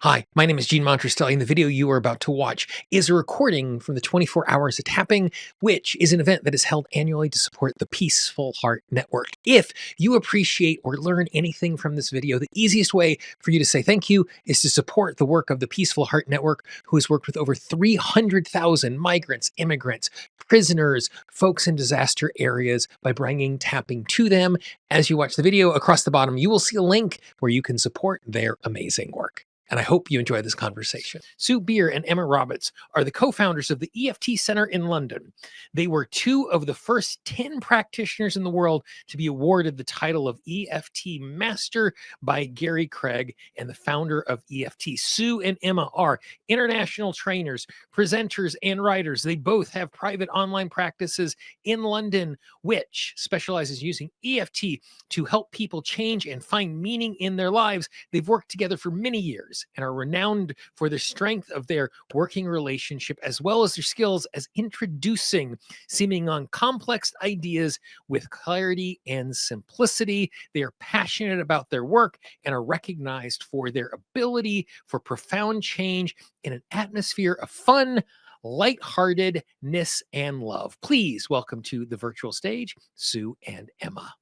Hi, my name is Gene Monterastelli, and the video you are about to watch is a recording from the 24 Hours of Tapping, which is an event that is held annually to support the Peaceful Heart Network. If you appreciate or learn anything from this video, the easiest way for you to say thank you is to support the work of the Peaceful Heart Network, who has worked with over 300,000 migrants, immigrants, prisoners, folks in disaster areas by bringing tapping to them. As you watch the video, across the bottom, you will see a link where you can support their amazing work. And I hope you enjoy this conversation. Sue Beer and Emma Roberts are the co-founders of the EFT Centre in London. They were two of the first 10 practitioners in the world to be awarded the title of EFT Master by Gary Craig, and the founder of EFT. Sue and Emma are international trainers, presenters, and writers. They both have private online practices in London, which specializes using EFT to help people change and find meaning in their lives. They've worked together for many years and are renowned for the strength of their working relationship, as well as their skills as introducing seeming complex ideas with clarity and simplicity. They are passionate about their work and are recognized for their ability for profound change in an atmosphere of fun, lightheartedness, and love. Please welcome to the virtual stage, Sue and Emma.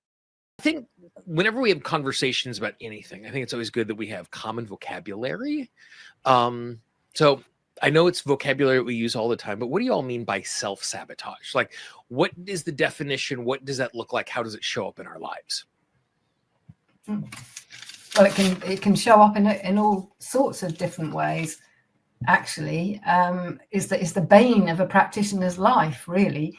I think whenever we have conversations about anything, I think it's always good that we have common vocabulary. So I know it's vocabulary that we use all the time, but what do you all mean by self-sabotage? Like, what is the definition? What does that look like? How does it show up in our lives? Well, it can show up in all sorts of different ways. Actually, is the bane of a practitioner's life, really.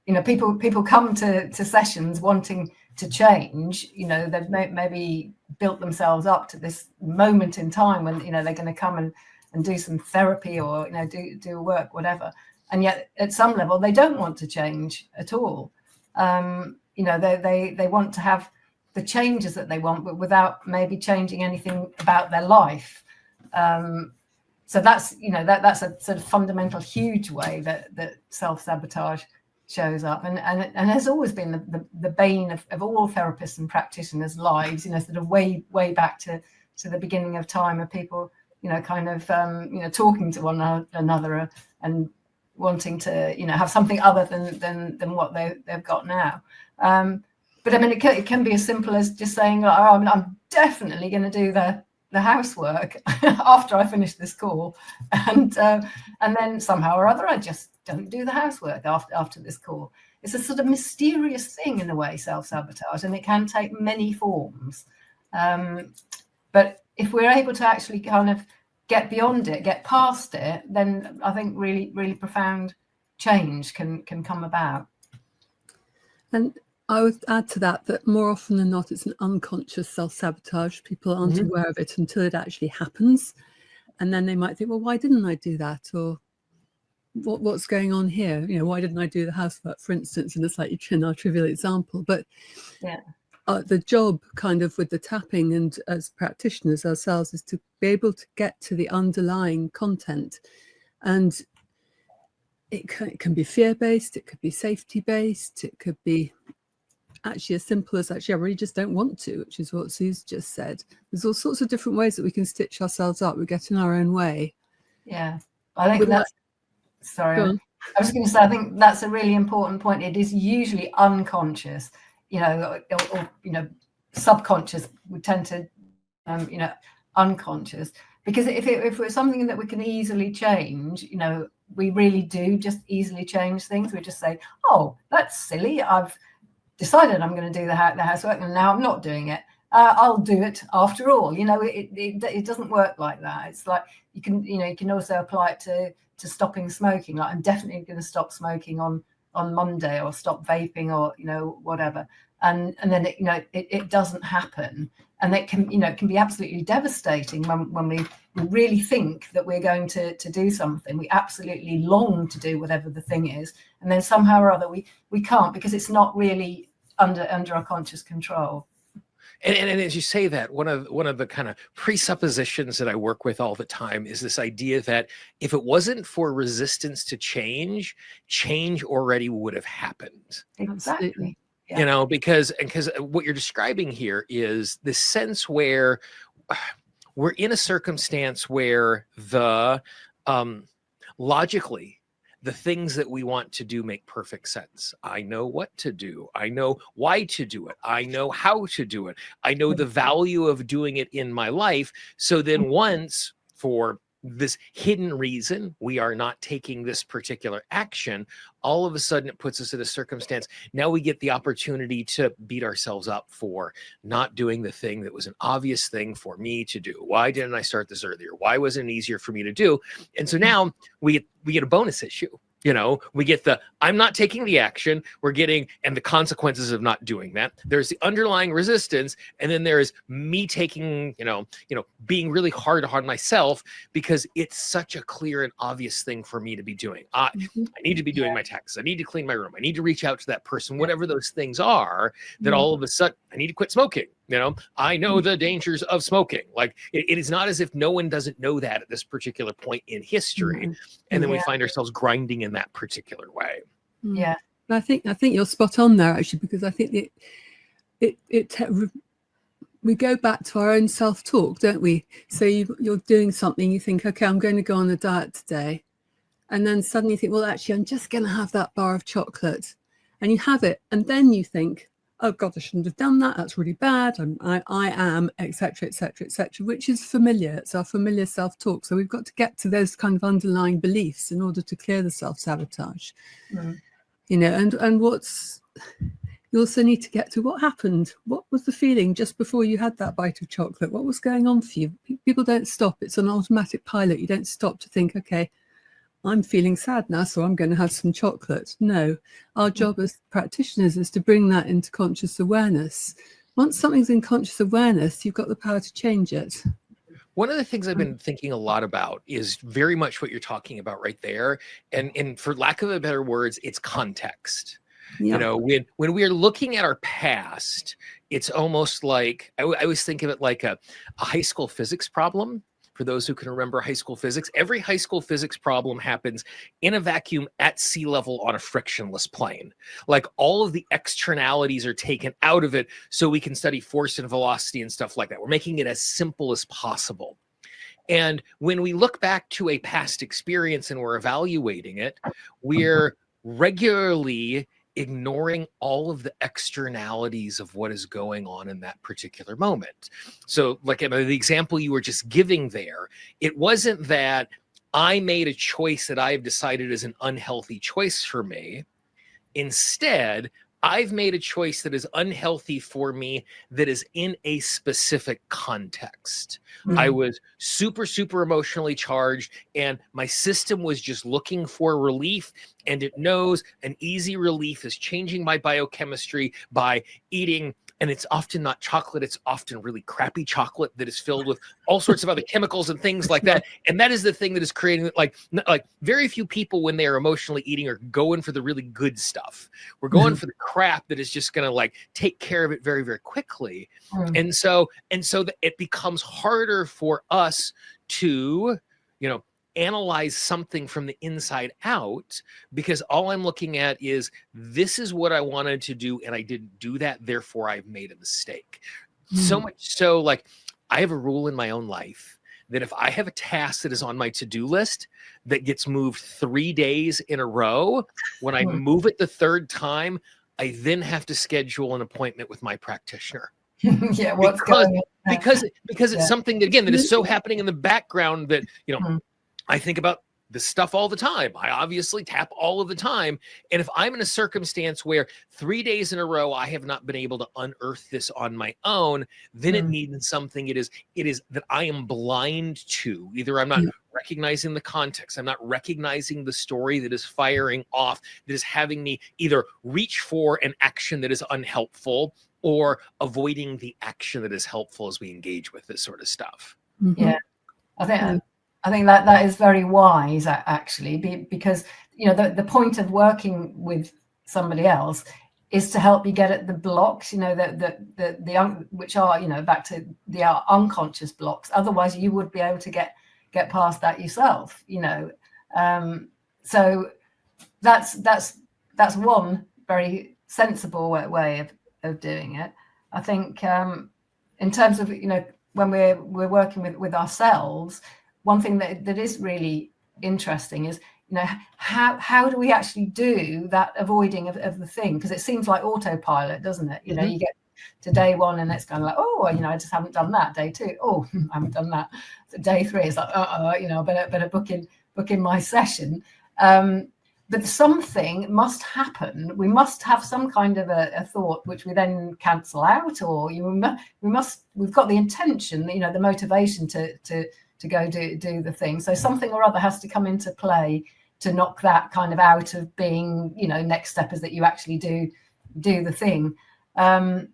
You know, people come to sessions wanting to change. You know, they've maybe built themselves up to this moment in time when, you know, they're going to come and do some therapy or, you know, do work, whatever. And yet at some level, they don't want to change at all. You know, they want to have the changes that they want, but without maybe changing anything about their life. So that's, you know, that's a sort of fundamental, huge way that self-sabotage shows up, and has always been the bane of all therapists and practitioners' lives. You know, sort of way back to the beginning of time, of people, you know, kind of you know, talking to one another and wanting to, you know, have something other than what they've got now. But I mean, it can be as simple as just saying, oh, I'm definitely going to do the housework after I finish this call, and then somehow or other I just don't do the housework after this call. It's a sort of mysterious thing in a way, self-sabotage, and it can take many forms. But if we're able to actually kind of get beyond it, get past it, then I think really profound change can come about. And I would add to that more often than not, it's an unconscious self-sabotage. People aren't aware of it until it actually happens. And then they might think, well, why didn't I do that? Or what's going on here? You know, why didn't I do the housework, for instance, in a slightly trivial example? But yeah, the job kind of with the tapping and as practitioners ourselves is to be able to get to the underlying content. And it can be fear-based, it could be safety-based, it could be actually as simple as actually I really just don't want to, which is what Sue's just said. There's all sorts of different ways that we can stitch ourselves up. We get in our own way. Yeah, I think that's sorry, I was going to say, I think that's a really important point. It is usually unconscious, you know, or you know, subconscious would tend to you know, unconscious, because if it was something that we can easily change, you know, we really do just easily change things. We just say, oh, that's silly, I've decided I'm going to do the housework and now I'm not doing it. I'll do it after all. You know, it doesn't work like that. It's like you can also apply it to stopping smoking. Like, I'm definitely going to stop smoking on Monday, or stop vaping, or, you know, whatever. And then it doesn't happen, and it can be absolutely devastating when we really think that we're going to do something. We absolutely long to do whatever the thing is, and then somehow or other we can't, because it's not really under our conscious control. And as you say that, one of the kind of presuppositions that I work with all the time is this idea that if it wasn't for resistance to change already would have happened. Exactly. Yeah. You know, because what you're describing here is this sense where we're in a circumstance where the logically, the things that we want to do make perfect sense. I know what to do. I know why to do it. I know how to do it. I know the value of doing it in my life. So then once, for this hidden reason, we are not taking this particular action, all of a sudden it puts us in a circumstance. Now we get the opportunity to beat ourselves up for not doing the thing that was an obvious thing for me to do. Why didn't I start this earlier? Why wasn't it easier for me to do? And so now we get a bonus issue. You know, we get the, I'm not taking the action, we're getting, and the consequences of not doing that. There's the underlying resistance. And then there's me taking, being really hard on myself because it's such a clear and obvious thing for me to be doing. I need to be doing my taxes. I need to clean my room. I need to reach out to that person, whatever those things are, that all of a sudden I need to quit smoking. I know the dangers of smoking. Like it is not as if no one doesn't know that at this particular point in history. And then we find ourselves grinding in that particular way. Yeah. I think you're spot on there, actually, because I think we go back to our own self-talk, don't we? So you're doing something, you think, okay, I'm going to go on a diet today. And then suddenly you think, well, actually, I'm just going to have that bar of chocolate. And you have it. And then you think, oh God, I shouldn't have done that. That's really bad. I am, etc., etc., etc., which is familiar. It's our familiar self-talk. So we've got to get to those kind of underlying beliefs in order to clear the self-sabotage. And what's, you also need to get to what happened. What was the feeling just before you had that bite of chocolate? What was going on for you? People don't stop. It's an automatic pilot. You don't stop to think, okay, I'm feeling sad now, so I'm going to have some chocolate. No, our job as practitioners is to bring that into conscious awareness. Once something's in conscious awareness, you've got the power to change it. One of the things I've been thinking a lot about is very much what you're talking about right there. And for lack of a better words, it's context. Yeah. When we are looking at our past, it's almost like, I always think of it like a high school physics problem. For those who can remember high school physics, every high school physics problem happens in a vacuum at sea level on a frictionless plane. Like all of the externalities are taken out of it so we can study force and velocity and stuff like that. We're making it as simple as possible. And when we look back to a past experience and we're evaluating it, we're regularly ignoring all of the externalities of what is going on in that particular moment. So like the example you were just giving there, it wasn't that I made a choice that I've decided is an unhealthy choice for me. Instead, I've made a choice that is unhealthy for me that is in a specific context. I was super, super emotionally charged and my system was just looking for relief, and it knows an easy relief is changing my biochemistry by eating. And it's often not chocolate. It's often really crappy chocolate that is filled with all sorts of other chemicals and things like that. And that is the thing that is creating like very few people when they are emotionally eating are going for the really good stuff. We're going for the crap that is just going to like take care of it very, very quickly. And so that it becomes harder for us to, analyze something from the inside out, because all I'm looking at is this is what I wanted to do and I didn't do that, therefore I've made a mistake. So much so, like I have a rule in my own life that if I have a task that is on my to-do list that gets moved 3 days in a row, when I move it the third time, I then have to schedule an appointment with my practitioner. Yeah, what's going on? Because it's something that, again, that is so happening in the background that, I think about this stuff all the time. I obviously tap all of the time. And if I'm in a circumstance where 3 days in a row, I have not been able to unearth this on my own, then it means something it is that I am blind to. Either I'm not recognizing the context, I'm not recognizing the story that is firing off, that is having me either reach for an action that is unhelpful or avoiding the action that is helpful as we engage with this sort of stuff. Yeah, I think that is very wise, actually, because the point of working with somebody else is to help you get at the blocks, which are back to the unconscious blocks. Otherwise, you would be able to get past that yourself. So that's one very sensible way of doing it. I think in terms of when we're working with ourselves, one thing that is really interesting is, you know, how do we actually do that avoiding of the thing? Because it seems like autopilot, doesn't it? You know, you get to day one and it's kind of like, oh, you know, I just haven't done that. Day two, oh, I haven't done that. So day three is like, you know, better book in my session. But something must happen. We must have some kind of a thought which we then cancel out, or we've got the intention, you know, the motivation to go do the thing. So something or other has to come into play to knock that kind of out of being, you know, next step is that you actually do the thing. So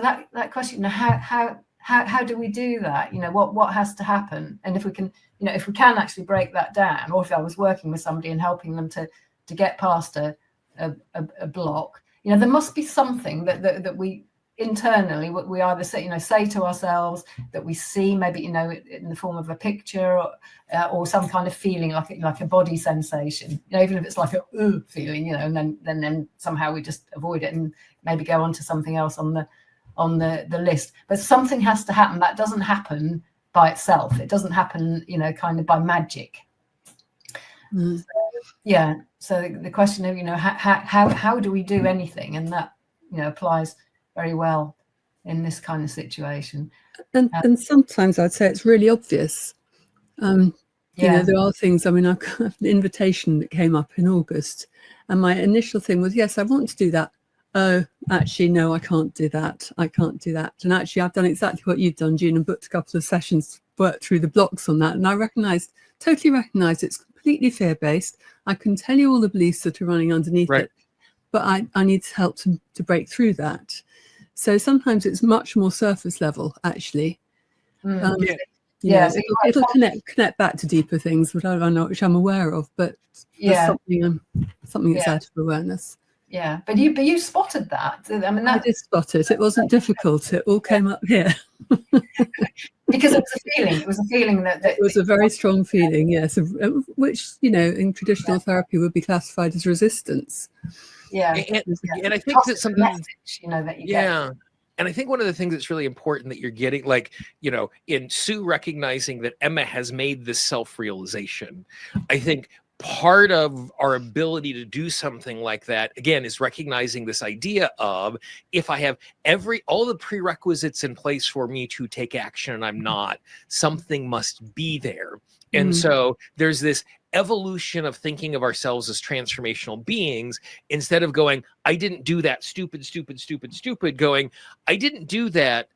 that question, you know, how do we do that? You know, what has to happen? And if we can, you know, if we can actually break that down, or if I was working with somebody and helping them to get past a block, you know, there must be something that we internally, we either say to ourselves, that we see, maybe, you know, in the form of a picture, or some kind of feeling, like a body sensation, you know, even if it's like a feeling, you know, and then somehow we just avoid it and maybe go on to something else on the list. But something has to happen. That doesn't happen by itself. It doesn't happen, you know, kind of by magic. So the question of, you know, how do we do anything, and that, you know, applies very well in this kind of situation. And sometimes I'd say it's really obvious. You know, there are things. I mean, I've got an invitation that came up in August, and my initial thing was, yes, I want to do that. Oh, actually, no, I can't do that. I can't do that. And actually, I've done exactly what you've done, June, and booked a couple of sessions, worked through the blocks on that. And I totally recognise it's completely fear-based. I can tell you all the beliefs that are running underneath it, but I need help to break through that. So sometimes it's much more surface level, actually. It'll connect back to deeper things, which I'm aware of, but something that's out of awareness. Yeah, but you spotted that. I mean, I did spot it. It wasn't difficult. It all came up here. Because it was a feeling. It was a feeling that it was a very strong feeling, yes, which, you know, in traditional therapy would be classified as resistance. And I think that's something, message, you know, that you get. And I think one of the things that's really important that you're getting, like, you know, in Sue recognizing that Emma has made this self-realization, I think part of our ability to do something like that, again, is recognizing this idea of, if I have all the prerequisites in place for me to take action and I'm not, something must be there. And so there's this evolution of thinking of ourselves as transformational beings, instead of going, I didn't do that, stupid, going, I didn't do that,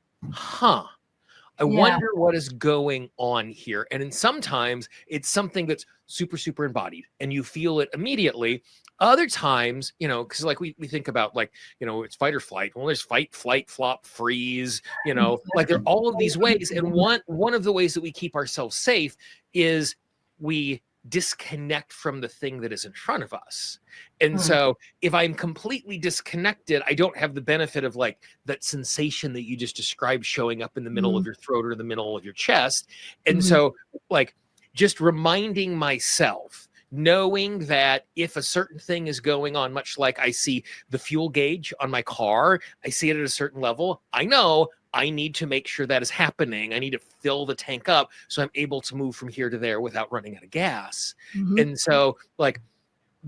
I wonder what is going on here. And then sometimes it's something that's super embodied and you feel it immediately. Other times, you know, because like we think about, like, you know, it's fight or flight. Well, there's fight, flight, flop, freeze, you know, like there are all of these ways. And one of the ways that we keep ourselves safe is we disconnect from the thing that is in front of us. And so if I'm completely disconnected, I don't have the benefit of, like, that sensation that you just described showing up in the middle of your throat or the middle of your chest. And so, like, just reminding myself, knowing that if a certain thing is going on, much like I see the fuel gauge on my car, I see it at a certain level, I know I need to make sure that is happening. I need to fill the tank up so I'm able to move from here to there without running out of gas. And so, like,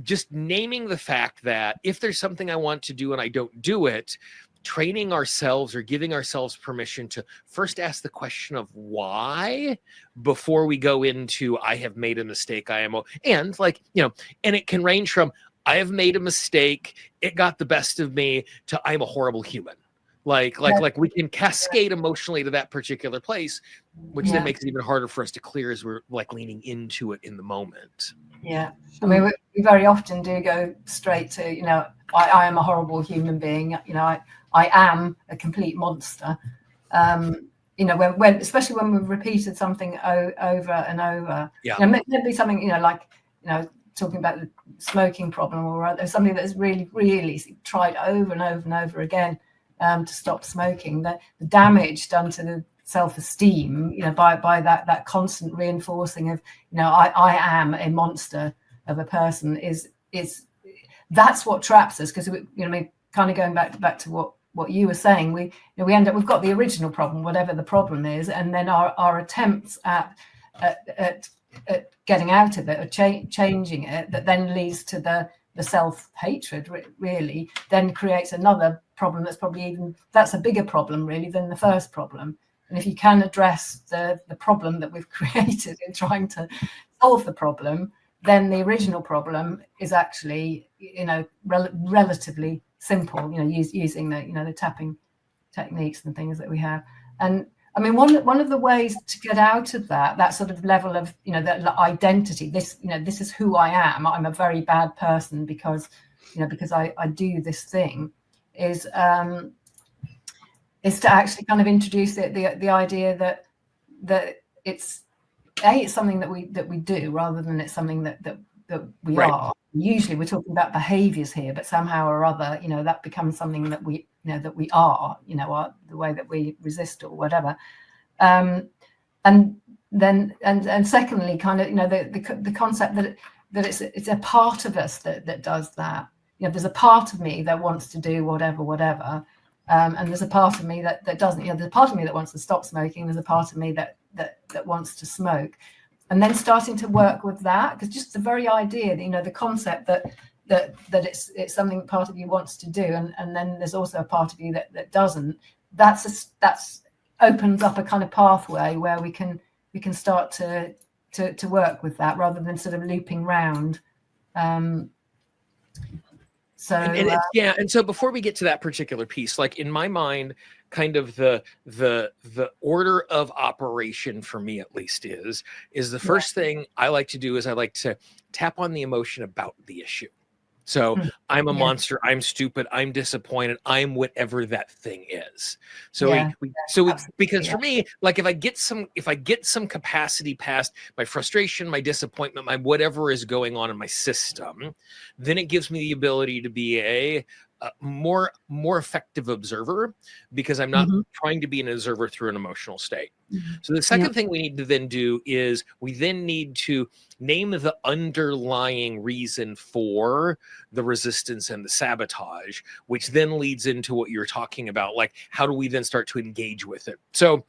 just naming the fact that if there's something I want to do and I don't do it, training ourselves or giving ourselves permission to first ask the question of why before we go into, I have made a mistake, and, like, you know, and it can range from, I have made a mistake, it got the best of me, to I'm a horrible human. Like we can cascade emotionally to that particular place, which then makes it even harder for us to clear as we're, like, leaning into it in the moment. Yeah, I mean, we very often do go straight to, you know, I am a horrible human being. You know, I am a complete monster. You know, when especially when we've repeated something over and over. Yeah. You know, maybe something, you know, like, you know, talking about the smoking problem, or something that has really tried over and over and over again to stop smoking. The damage done to the self-esteem, you know, by that constant reinforcing of, you know, I am a monster of a person, is that's what traps us. Because, you know, I mean, kind of going back to what what you were saying. We end up, we've got the original problem, whatever the problem is, and then our attempts at getting out of it or changing it, that then leads to the self-hatred, really, then creates another problem that's a bigger problem really than the first problem. And if you can address the problem that we've created in trying to solve the problem, then the original problem is actually, relatively simple, using the tapping techniques and things that we have. And I mean, one of the ways to get out of that sort of level of, that identity, this is who I am. I'm a very bad person because I do this thing, is to actually kind of introduce the idea that it's something that we do rather than it's something that we right. are. Usually we're talking about behaviors here, but somehow or other, that becomes something that we are, the way that we resist or whatever. And secondly, kind of, the concept that it's a part of us that does that. There's a part of me that wants to do whatever. And there's a part of me that doesn't. There's a part of me that wants to stop smoking. There's a part of me that wants to smoke. And then starting to work with that, because just the very idea, the concept that it's something part of you wants to do, and then there's also a part of you that doesn't. That's opens up a kind of pathway where we can start to work with that rather than sort of looping round. And so before we get to that particular piece, like in my mind, kind of the order of operation for me, at least, is the first thing I like to do is I like to tap on the emotion about the issue. So I'm a monster, I'm stupid, I'm disappointed, I'm whatever that thing is. So because for me, like if I get some capacity past my frustration, my disappointment, my whatever is going on in my system, then it gives me the ability to be a more effective observer, because I'm not trying to be an observer through an emotional state. So the second thing we need to then do is we then need to name the underlying reason for the resistance and the sabotage, which then leads into what you're talking about, like how do we then start to engage with it? So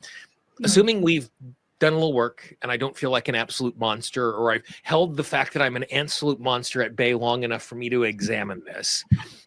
assuming we've done a little work and I don't feel like an absolute monster, or I've held the fact that I'm an absolute monster at bay long enough for me to examine this,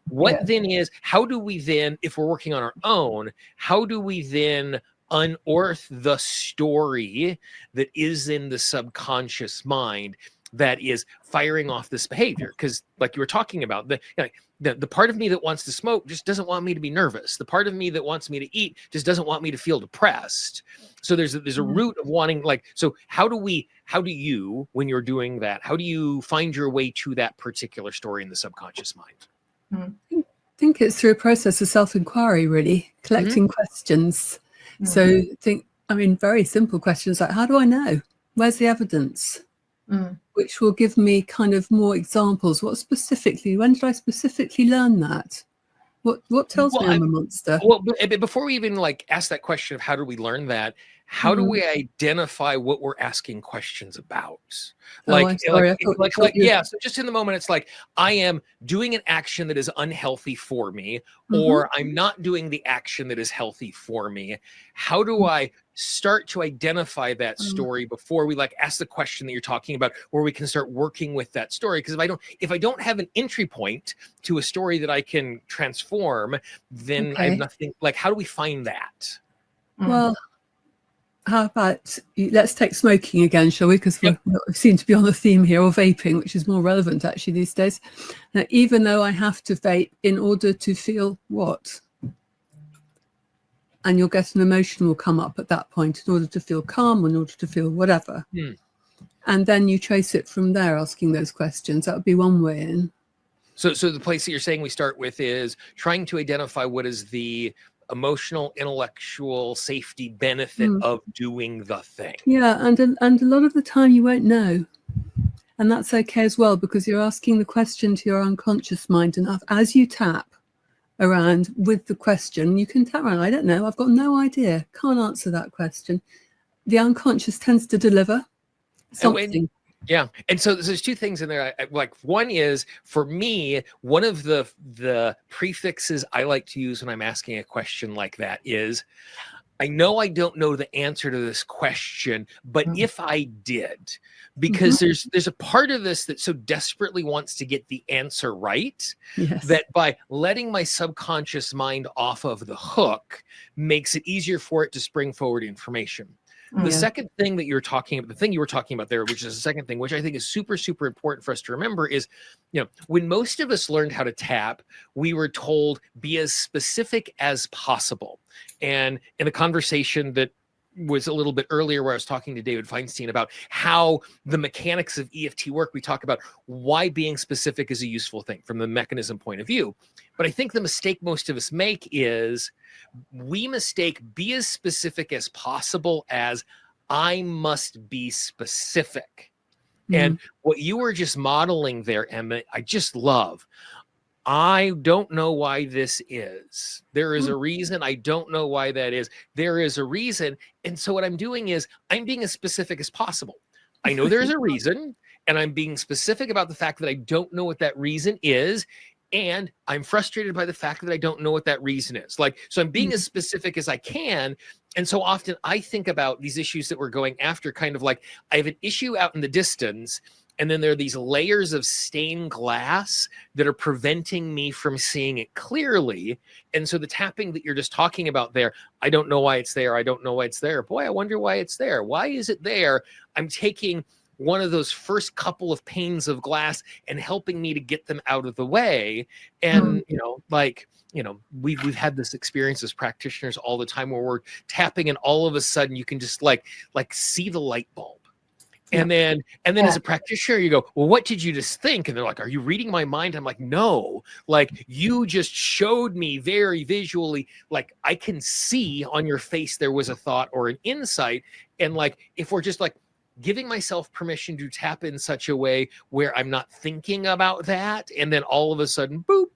what then is, how do we then, if we're working on our own, how do we then unearth the story that is in the subconscious mind that is firing off this behavior? Because like you were talking about, the part of me that wants to smoke just doesn't want me to be nervous. The part of me that wants me to eat just doesn't want me to feel depressed. So there's a root of wanting, like, so how do you, when you're doing that, how do you find your way to that particular story in the subconscious mind? I think it's through a process of self-inquiry, really, collecting questions. So very simple questions like, how do I know? Where's the evidence? Which will give me kind of more examples. When did I specifically learn that? What tells me I'm a monster? Well, before we even like ask that question of how do we learn that, how do we identify what we're asking questions about? So just in the moment, it's like, I am doing an action that is unhealthy for me, or I'm not doing the action that is healthy for me. How do I start to identify that story before we like ask the question that you're talking about, where we can start working with that story? Because if I don't have an entry point to a story that I can transform, then I have nothing. Like, how do we find that? Well, how about let's take smoking again, shall we? Because we seem to be on the theme here, or vaping, which is more relevant actually these days. Now, even though I have to vape in order to feel what? And you'll get an emotion will come up at that point in order to feel calm, in order to feel whatever. And then you trace it from there, asking those questions. That would be one way in. So the place that you're saying we start with is trying to identify what is the emotional, intellectual safety benefit of doing the thing. Yeah, and a lot of the time you won't know. And that's okay as well, because you're asking the question to your unconscious mind enough. As you tap around with the question, you can tap around, I don't know, I've got no idea, can't answer that question. The unconscious tends to deliver something. Yeah. And so there's two things in there. Like one is, for me, one of the prefixes I like to use when I'm asking a question like that is, I know I don't know the answer to this question, but if I did, because there's a part of this that so desperately wants to get the answer right, Yes. that by letting my subconscious mind off of the hook makes it easier for it to spring forward information. The second thing that you're talking about, the thing you were talking about there, which is the second thing, which I think is super, super important for us to remember is, when most of us learned how to tap, we were told be as specific as possible. And in the conversation that was a little bit earlier where I was talking to David Feinstein about how the mechanics of EFT work, we talk about why being specific is a useful thing from the mechanism point of view. But I think the mistake most of us make is we mistake be as specific as possible as I must be specific. And what you were just modeling there, Emma, I just love. I don't know why this is. There is a reason. I don't know why that is. There is a reason. And so what I'm doing is I'm being as specific as possible. I know there's a reason, and I'm being specific about the fact that I don't know what that reason is. And I'm frustrated by the fact that I don't know what that reason is. So I'm being as specific as I can. And so often I think about these issues that we're going after kind of like, I have an issue out in the distance, and then there are these layers of stained glass that are preventing me from seeing it clearly. And so the tapping that you're just talking about there, I don't know why it's there. I don't know why it's there. Boy, I wonder why it's there. Why is it there? I'm taking one of those first couple of panes of glass and helping me to get them out of the way. And, we've had this experience as practitioners all the time where we're tapping and all of a sudden you can just like see the light bulb. And then as a practitioner, you go, well, what did you just think? And they're like, are you reading my mind? I'm like, no, you just showed me very visually, I can see on your face there was a thought or an insight. And if we're just giving myself permission to tap in such a way where I'm not thinking about that, and then all of a sudden, boop,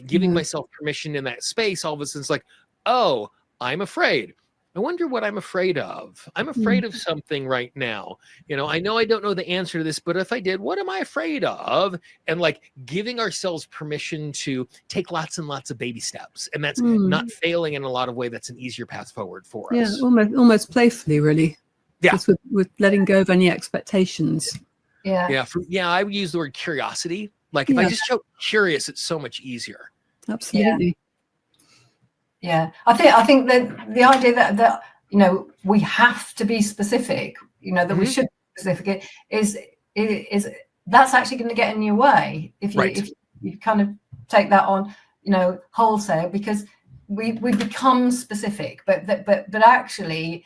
giving myself permission in that space, all of a sudden it's like, oh, I'm afraid. I wonder what I'm afraid of. I'm afraid of something right now. I know I don't know the answer to this, but if I did, what am I afraid of? And giving ourselves permission to take lots and lots of baby steps. And that's not failing in a lot of way. That's an easier path forward for us. Yeah, almost playfully, really. Yeah. Just with letting go of any expectations. Yeah. I would use the word curiosity. If I just show curious, it's so much easier. Absolutely. Yeah, I think that the idea that we have to be specific, that we should be specific is that's actually going to get in your way if you kind of take that on, wholesale, because we become specific, but actually,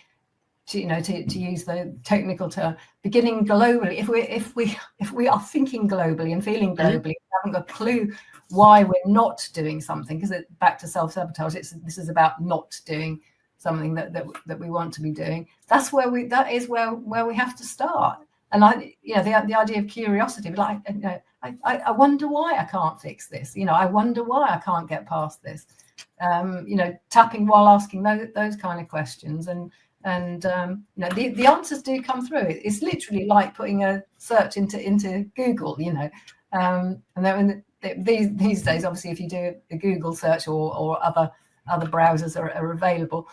to use the technical term, beginning globally. If we are thinking globally and feeling globally, we haven't got a clue why we're not doing something, because back to self-sabotage, this is about not doing something that we want to be doing. That is where we have to start. And the idea of curiosity, I wonder why I can't fix this. I wonder why I can't get past this. Tapping while asking those kind of questions, and the answers do come through. It's literally like putting a search into Google, and then these days, obviously, if you do a Google search or other browsers are available,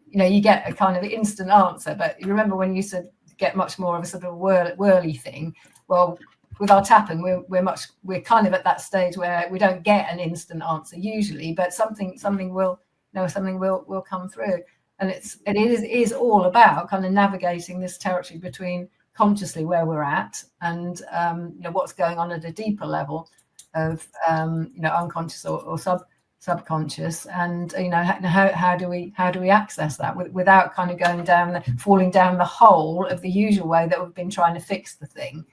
you get a kind of instant answer. But you remember when you used to get much more of a sort of whirly thing? Well, with our tapping, we're kind of at that stage where we don't get an instant answer usually, but something will come through. And it is all about kind of navigating this territory between consciously where we're at and what's going on at a deeper level of unconscious or subconscious, and how do we access that without kind of falling down the hole of the usual way that we've been trying to fix the thing,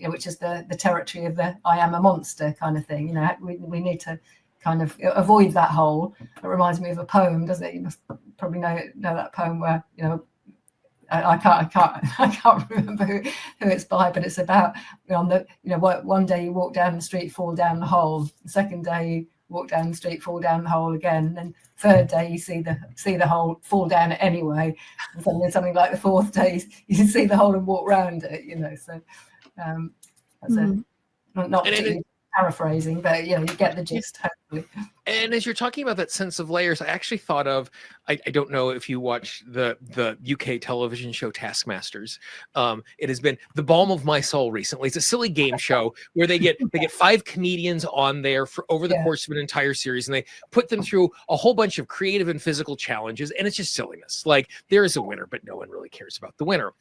which is the territory of the I am a monster kind of thing. We need to kind of avoid that hole. It reminds me of a poem, doesn't it? You must probably know that poem where I can't remember who it's by, but it's about one day you walk down the street, fall down the hole. The second day you walk down the street, fall down the hole again. And then third day you see the hole, fall down it anyway. And then something like the fourth day you see the hole and walk round it, you know. So that's not particularly paraphrasing, but you get the gist, hopefully. And as you're talking about that sense of layers, I actually thought of, I don't know if you watch the UK television show Taskmasters. It has been the balm of my soul recently. It's a silly game show where they get 5 comedians on there for over the course of an entire series, and they put them through a whole bunch of creative and physical challenges, and it's just silliness. Like, there is a winner, but no one really cares about the winner.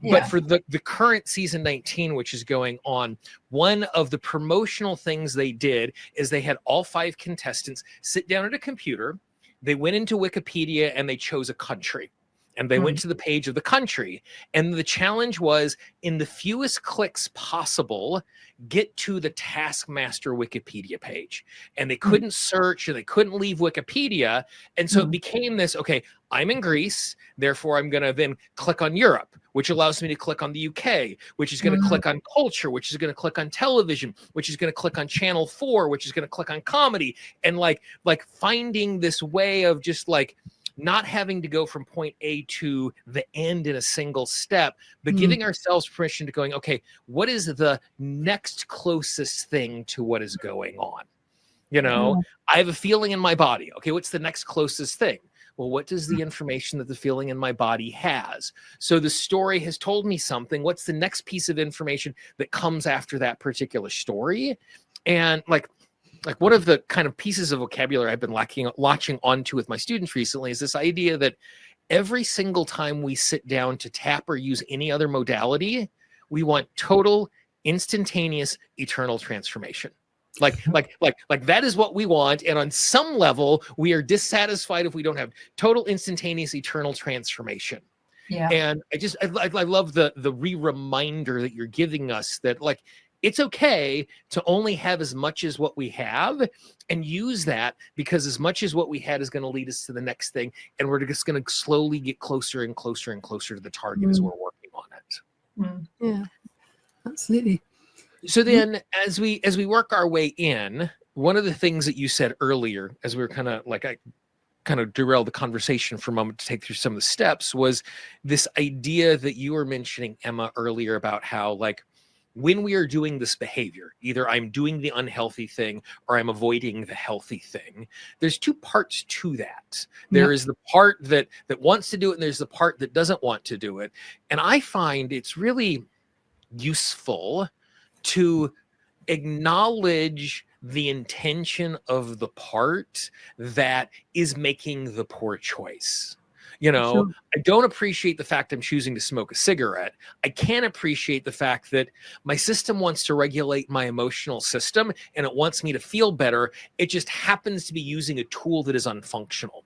But for the current season 19, which is going on, one of the promotional things they did is they had all 5 contestants sit down at a computer. They went into Wikipedia and they chose a country, and they went to the page of the country, and the challenge was, in the fewest clicks possible, get to the Taskmaster Wikipedia page. And they couldn't search, and they couldn't leave Wikipedia. And so it became this, okay, I'm in Greece, therefore I'm going to then click on Europe, which allows me to click on the UK, which is going to click on culture, which is going to click on television, which is going to click on channel 4, which is going to click on comedy. And like finding this way of just like not having to go from point A to the end in a single step, but giving ourselves permission to going, okay, what is the next closest thing to what is going on? You know, I have a feeling in my body. Okay, what's the next closest thing? Well, what does the information that the feeling in my body has? So the story has told me something. What's the next piece of information that comes after that particular story? And like one of the kind of pieces of vocabulary I've been latching onto with my students recently is this idea that every single time we sit down to tap or use any other modality, we want total, instantaneous, eternal transformation. Like that is what we want. And on some level, we are dissatisfied if we don't have total, instantaneous, eternal transformation. Yeah. And I love the reminder that you're giving us that, like, it's okay to only have as much as what we have, and use that, because as much as what we had is going to lead us to the next thing. And we're just going to slowly get closer and closer and closer to the target as we're working on it. Yeah, absolutely. So then as we work our way in, one of the things that you said earlier, as we were I kind of derailed the conversation for a moment to take through some of the steps, was this idea that you were mentioning, Emma, earlier, about how, like, when we are doing this behavior, either I'm doing the unhealthy thing or I'm avoiding the healthy thing, there's 2 parts to that. There is the part that wants to do it, and there's the part that doesn't want to do it. And I find it's really useful to acknowledge the intention of the part that is making the poor choice. You know, sure. I don't appreciate the fact I'm choosing to smoke a cigarette. I can appreciate the fact that my system wants to regulate my emotional system and it wants me to feel better. It just happens to be using a tool that is unfunctional.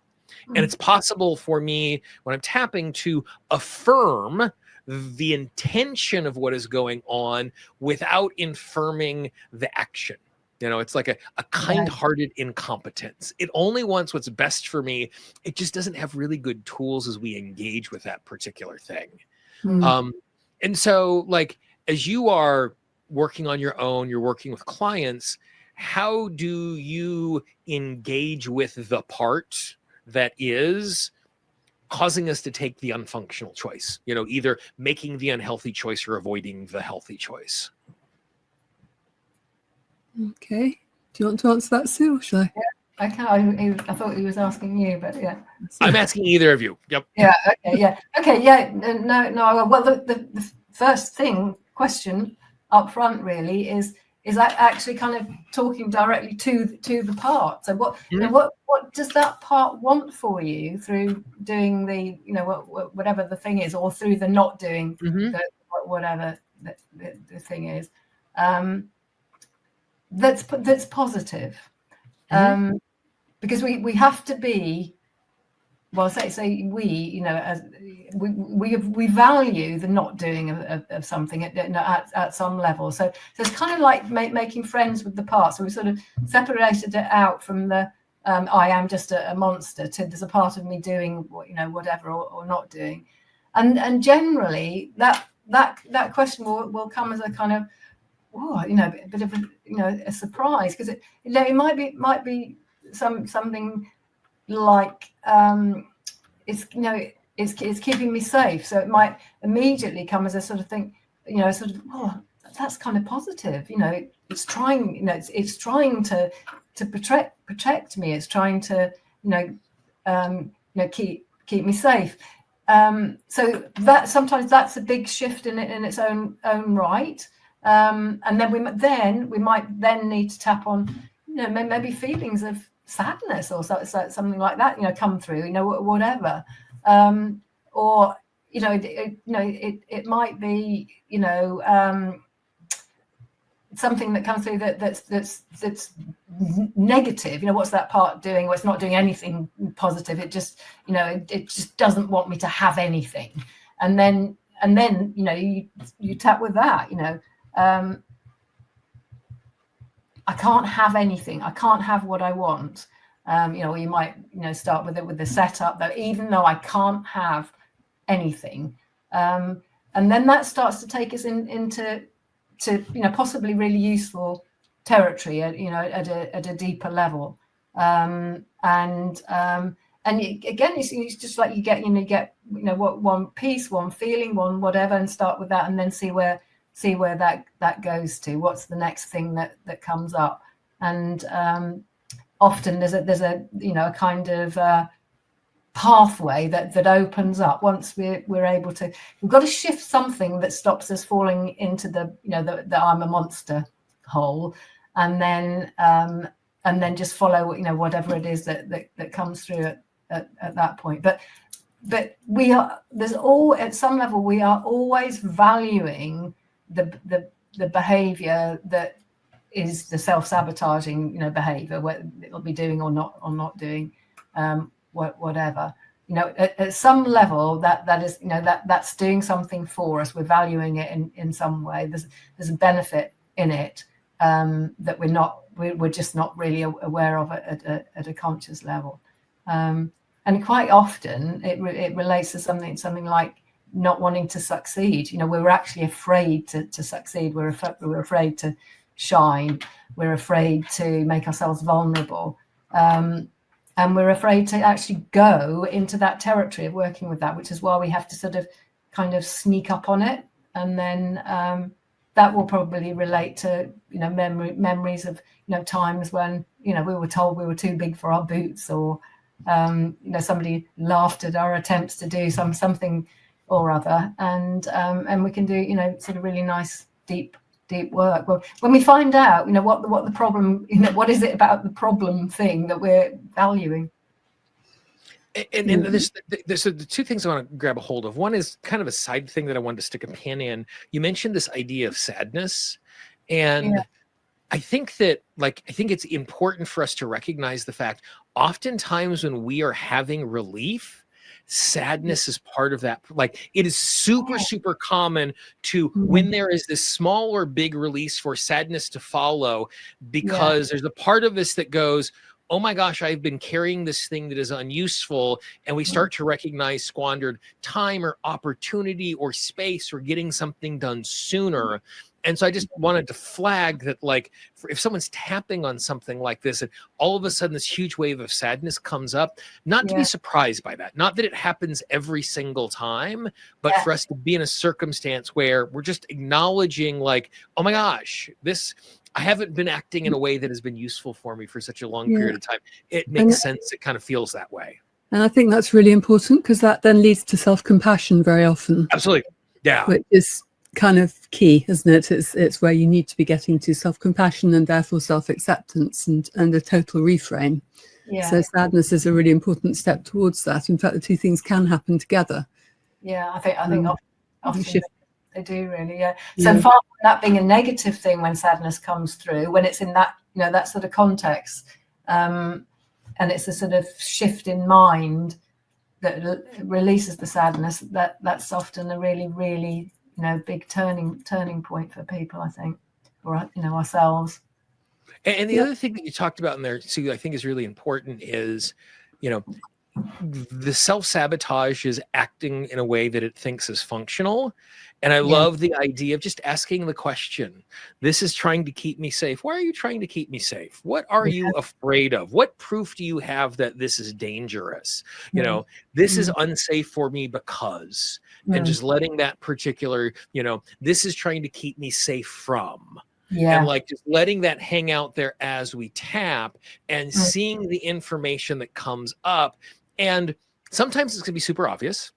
And it's possible for me, when I'm tapping, to affirm the intention of what is going on without infirming the action. You know, it's like a kind-hearted incompetence. It only wants what's best for me. It just doesn't have really good tools as we engage with that particular thing. And so, like, as you are working on your own, you're working with clients, how do you engage with the part that is causing us to take the unfunctional choice? You know, either making the unhealthy choice or avoiding the healthy choice. Okay. Do you want to answer that, Sue, or shall I? Yeah, I can. I thought he was asking you, but yeah. I'm asking either of you. Yep. Yeah. Okay. Yeah. Okay. Yeah. No. Well, the first question up front really is that actually kind of talking directly to the part. So what does that part want for you through doing the, you know, whatever the thing is, or through the not doing whatever the thing is. That's positive, because we have to be, well, say we, you know, as we value the not doing of something at some level. So it's kind of like making friends with the part. So we sort of separated it out from the I am just a monster to there's a part of me doing, you know, whatever or not doing, and generally that question will come as a kind of, oh, a bit of a surprise, because it might be something like it's it's keeping me safe, so it might immediately come as a sort of thing, sort of, oh, that's kind of positive, it's trying, it's trying to protect me, it's trying to keep me safe. So that sometimes that's a big shift in its own right. And then we might then need to tap on, maybe feelings of sadness or something like that, come through, whatever. Or it might be, something that comes through that's negative. What's that part doing? Well, it's not doing anything positive. It just, it just doesn't want me to have anything. And then you tap with that. I can't have anything. I can't have what I want. Or you might start with the setup that even though I can't have anything, and then that starts to take us into possibly really useful territory at a deeper level. And again, it's just like you get what one piece, one feeling, one whatever, and start with that, and then see where that goes to. What's the next thing that comes up? And often there's a kind of pathway that opens up once we're able to. We've got to shift something that stops us falling into the I'm a monster hole, and then just follow whatever it is that comes through at that point. But at some level we are always valuing the behavior that is the self-sabotaging behavior, whether it'll be doing or not doing whatever. At some level that is that's doing something for us. We're valuing it in some way. There's a benefit in it that we're just not really aware of at a conscious level. And quite often it relates to something like not wanting to succeed. We're actually afraid to succeed. We're afraid to shine. We're afraid to make ourselves vulnerable. And we're afraid to actually go into that territory of working with that, which is why we have to sort of kind of sneak up on it. And then that will probably relate to, memories of, times when, we were told we were too big for our boots, or, somebody laughed at our attempts to do something or other. And we can do, sort of really nice, deep work. Well, when we find out, what the problem, what is it about the problem thing that we're valuing? And there's the two things I want to grab a hold of. One is kind of a side thing that I wanted to stick a pin in. You mentioned this idea of sadness, and I think it's important for us to recognize the fact, oftentimes when we are having relief, sadness is part of that. Like, it is super common to, when there is this small or big release, for sadness to follow, because there's a part of us that goes, oh my gosh, I've been carrying this thing that is unuseful. And we start to recognize squandered time or opportunity or space or getting something done sooner. And so I just wanted to flag that, like, if someone's tapping on something like this, and all of a sudden this huge wave of sadness comes up, not to be surprised by that. Not that it happens every single time, but for us to be in a circumstance where we're just acknowledging, like, oh my gosh, I haven't been acting in a way that has been useful for me for such a long period of time. It makes sense. It kind of feels that way. And I think that's really important, because that then leads to self-compassion very often. Absolutely. Yeah. Which is kind of key, isn't it? It's where you need to be getting to self-compassion, and therefore self-acceptance and a total reframe. So sadness is a really important step towards that. In fact, the two things can happen together. I think often they do, really. So far from that being a negative thing when sadness comes through, when it's in that that sort of context, and it's a sort of shift in mind that releases the sadness, that's often a really big turning point for people, I think, or ourselves. And the other thing that you talked about in there, Sue, I think is really important is, the self-sabotage is acting in a way that it thinks is functional. And I Yeah. love the idea of just asking the question. This is trying to keep me safe. Why are you trying to keep me safe? What are you afraid of? What proof do you have that this is dangerous? You know, this is unsafe for me because, and just letting that particular, you know, this is trying to keep me safe from. Yeah. And like just letting that hang out there as we tap and seeing the information that comes up. And sometimes it's going to be super obvious.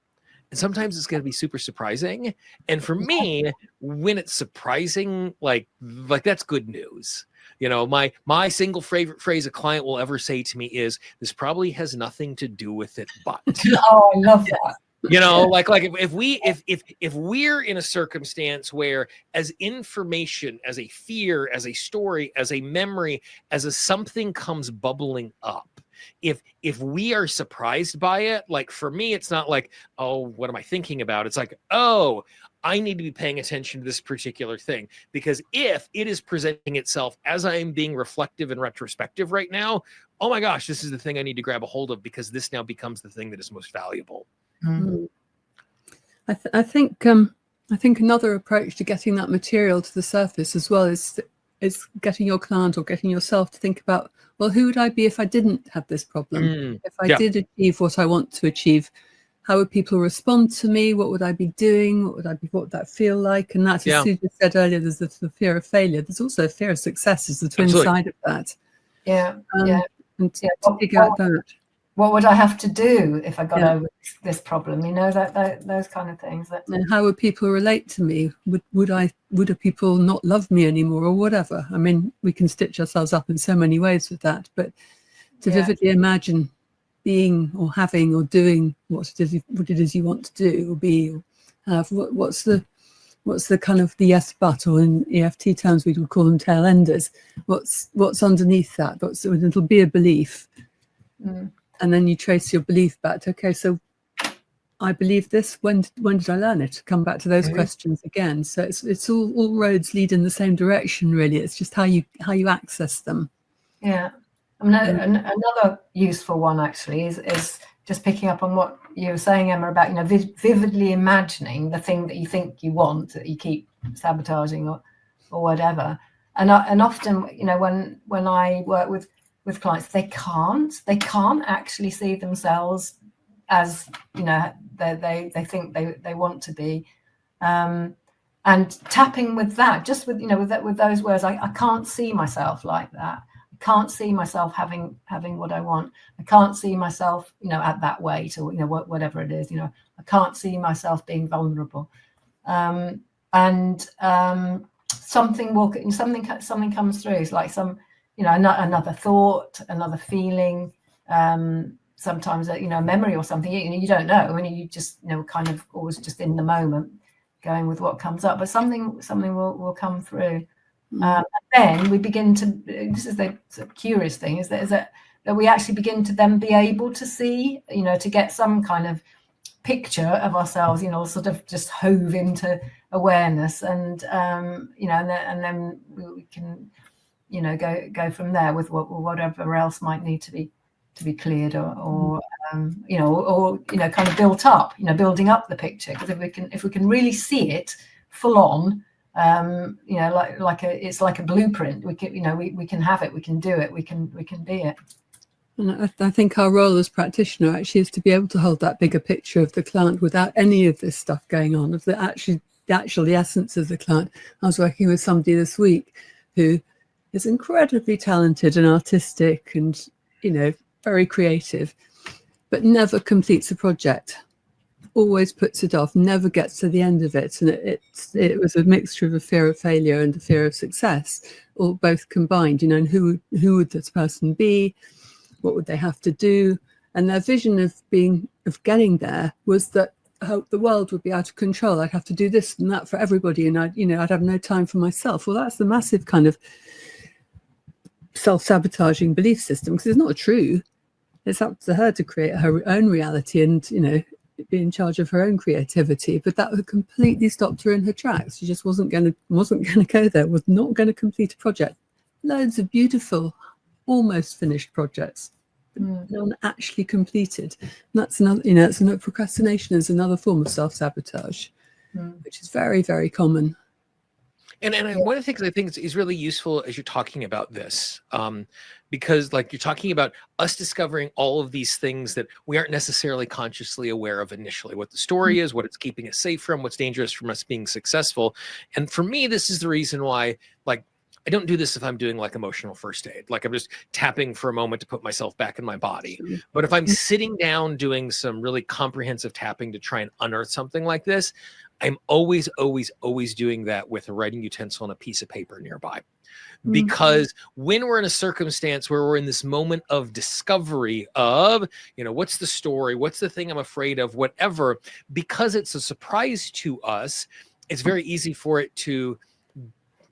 And sometimes it's going to be super surprising. And for me, when it's surprising, like that's good news. You know, my single favorite phrase a client will ever say to me is, "This probably has nothing to do with it, but." Oh, I love that. You know, like if we're in a circumstance where as information, as a fear, as a story, as a memory, as a something comes bubbling up, if we are surprised by it, like for me, it's not like, oh, what am I thinking about? It's like, oh, I need to be paying attention to this particular thing, because if it is presenting itself as I am being reflective and retrospective right now, oh my gosh, this is the thing I need to grab a hold of, because this now becomes the thing that is most valuable. I think another approach to getting that material to the surface as well is getting your client or getting yourself to think about, well, who would I be if I didn't have this problem? If I did achieve what I want to achieve, how would people respond to me? What would I be doing? What would that feel like? And that's, as Sue just said earlier, there's the fear of failure. There's also a fear of success as the twin side of that. And to figure out that. What would I have to do if I got over this problem? You know, that those kind of things. And how would people relate to me? Would people not love me anymore, or whatever? I mean, we can stitch ourselves up in so many ways with that, but to vividly imagine being or having or doing what it is you want to do or be or have. What's the kind of the yes but, or in EFT terms we would call them tail enders. What's underneath that? It'll be a belief. And then you trace your belief back to, okay, so I believe this. When did I learn it? Come back to those questions again. So it's all roads lead in the same direction, really. It's just how you access them. Yeah. I mean, another useful one actually is just picking up on what you were saying, Emma, about, you know, vividly imagining the thing that you think you want, that you keep sabotaging or whatever. And often, you know, when I work with clients, they can't actually see themselves as, you know, they think they want to be, and tapping with that, just with, you know, with those words, I can't see myself like that. I can't see myself having what I want. I can't see myself, you know, at that weight, or, you know, whatever it is, you know, I can't see myself being vulnerable, and something comes through. It's like some, you know, another thought, another feeling, sometimes you know, a memory or something. You don't know. I mean, you just, you know, kind of always just in the moment, going with what comes up. But something will come through. And then we begin to. This is the curious thing: is that we actually begin to then be able to see, you know, to get some kind of picture of ourselves, you know, sort of just hove into awareness, and you know, and then we can, you know, go from there with whatever else might need to be cleared, or you know, or you know, kind of built up, you know, building up the picture. Because if we can really see it full on, you know, it's like a blueprint. We can, you know, we can have it, we can do it, we can be it. And I think our role as practitioner actually is to be able to hold that bigger picture of the client without any of this stuff going on, of the essence of the client. I was working with somebody this week who is incredibly talented and artistic and, you know, very creative, but never completes a project, always puts it off, never gets to the end of it. And it was a mixture of a fear of failure and a fear of success, all both combined, you know. And who would this person be? What would they have to do? And their vision of getting there was that the world would be out of control. I'd have to do this and that for everybody, and I'd have no time for myself. Well, that's the massive kind of self-sabotaging belief system, because it's not true. It's up to her to create her own reality and, you know, be in charge of her own creativity. But that would completely stopped her in her tracks. She just wasn't going to go there. Was not going to complete a project. Loads of beautiful, almost finished projects, none actually completed. And that's another, you know, it's another, procrastination is another form of self-sabotage, which is very, very common. And one of the things I think is really useful as you're talking about this, because like you're talking about us discovering all of these things that we aren't necessarily consciously aware of initially, what the story is, what it's keeping us safe from, what's dangerous from us being successful. And for me, this is the reason why, like, I don't do this if I'm doing like emotional first aid, like I'm just tapping for a moment to put myself back in my body. But if I'm sitting down doing some really comprehensive tapping to try and unearth something like this, I'm always, always, always doing that with a writing utensil and a piece of paper nearby. Because when we're in a circumstance where we're in this moment of discovery of, you know, what's the story, what's the thing I'm afraid of, whatever, because it's a surprise to us, it's very easy for it to